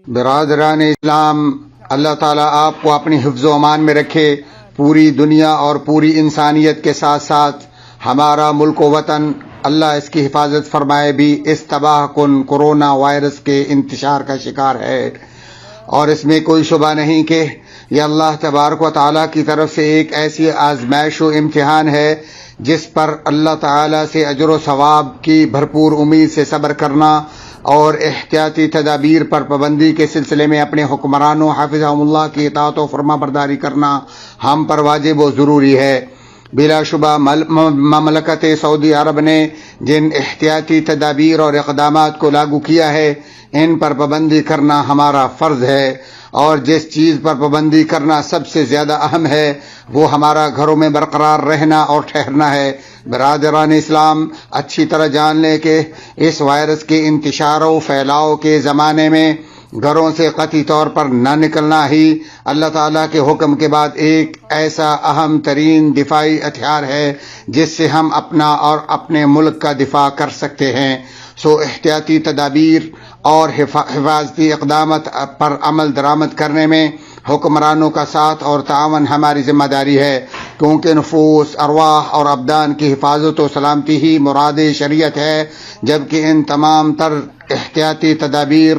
برادران اسلام، اللہ تعالیٰ آپ کو اپنی حفظ و امان میں رکھے۔ پوری دنیا اور پوری انسانیت کے ساتھ ساتھ ہمارا ملک و وطن اللہ اس کی حفاظت فرمائے بھی اس تباہ کن کورونا وائرس کے انتشار کا شکار ہے، اور اس میں کوئی شبہ نہیں کہ یہ اللہ تبارک و تعالیٰ کی طرف سے ایک ایسی آزمائش و امتحان ہے جس پر اللہ تعالیٰ سے اجر و ثواب کی بھرپور امید سے صبر کرنا اور احتیاطی تدابیر پر پابندی کے سلسلے میں اپنے حکمرانوں حافظہم اللہ کی اطاعت و فرما برداری کرنا ہم پر واجب و ضروری ہے۔ بلا شبہ مملکت سعودی عرب نے جن احتیاطی تدابیر اور اقدامات کو لاگو کیا ہے ان پر پابندی کرنا ہمارا فرض ہے، اور جس چیز پر پابندی کرنا سب سے زیادہ اہم ہے وہ ہمارا گھروں میں برقرار رہنا اور ٹھہرنا ہے۔ برادران اسلام، اچھی طرح جان لیں کہ اس وائرس کے انتشار و پھیلاؤ کے زمانے میں گھروں سے قطعی طور پر نہ نکلنا ہی اللہ تعالیٰ کے حکم کے بعد ایک ایسا اہم ترین دفاعی ہتھیار ہے جس سے ہم اپنا اور اپنے ملک کا دفاع کر سکتے ہیں۔ سو احتیاطی تدابیر اور حفاظتی اقدامات پر عمل درآمد کرنے میں حکمرانوں کا ساتھ اور تعاون ہماری ذمہ داری ہے، کیونکہ نفوس، ارواح اور ابدان کی حفاظت و سلامتی ہی مراد شریعت ہے، جبکہ ان تمام تر احتیاطی تدابیر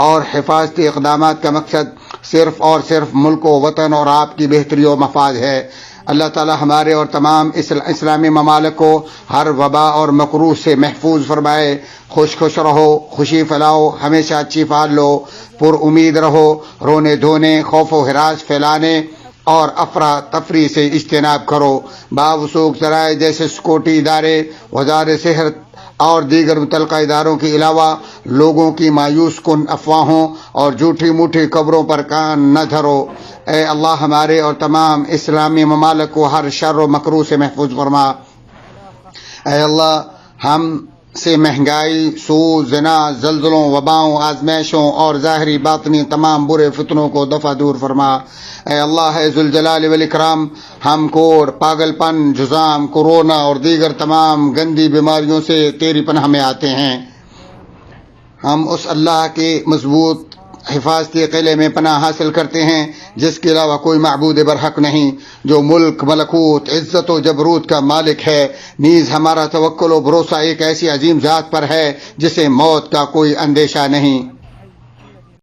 اور حفاظتی اقدامات کا مقصد صرف اور صرف ملک و وطن اور آپ کی بہتری و مفاد ہے۔ اللہ تعالی ہمارے اور تمام اسلامی ممالک کو ہر وبا اور مکروہ سے محفوظ فرمائے۔ خوش رہو، خوشی پھیلاؤ، ہمیشہ اچھی فعال لو، پر امید رہو، رونے دھونے، خوف و ہراس پھیلانے اور افراتفری سے اجتناب کرو۔ باوثوق ذرائع جیسے سکیورٹی ادارے، وزارت صحت اور دیگر متعلقہ اداروں کے علاوہ لوگوں کی مایوس کن افواہوں اور جھوٹی موٹی خبروں پر کان نہ دھرو۔ اے اللہ ہمارے اور تمام اسلامی ممالک کو ہر شر و مکروہ سے محفوظ فرما۔ اے اللہ ہم سے مہنگائی، سود، زنا، زلزلوں، وباؤں، آزمائشوں اور ظاہری باطنی تمام برے فتنوں کو دفع دور فرما۔ اے اللہ ذوالجلال والاکرام، ہم کوڑ، پاگل پن، جذام، کورونا اور دیگر تمام گندی بیماریوں سے تیری پناہ میں آتے ہیں۔ ہم اس اللہ کے مضبوط حفاظتی قلعے میں پناہ حاصل کرتے ہیں جس کے علاوہ کوئی معبود برحق نہیں، جو ملک، ملکوت، عزت و جبروت کا مالک ہے۔ نیز ہمارا توکل و بھروسہ ایک ایسی عظیم ذات پر ہے جسے موت کا کوئی اندیشہ نہیں۔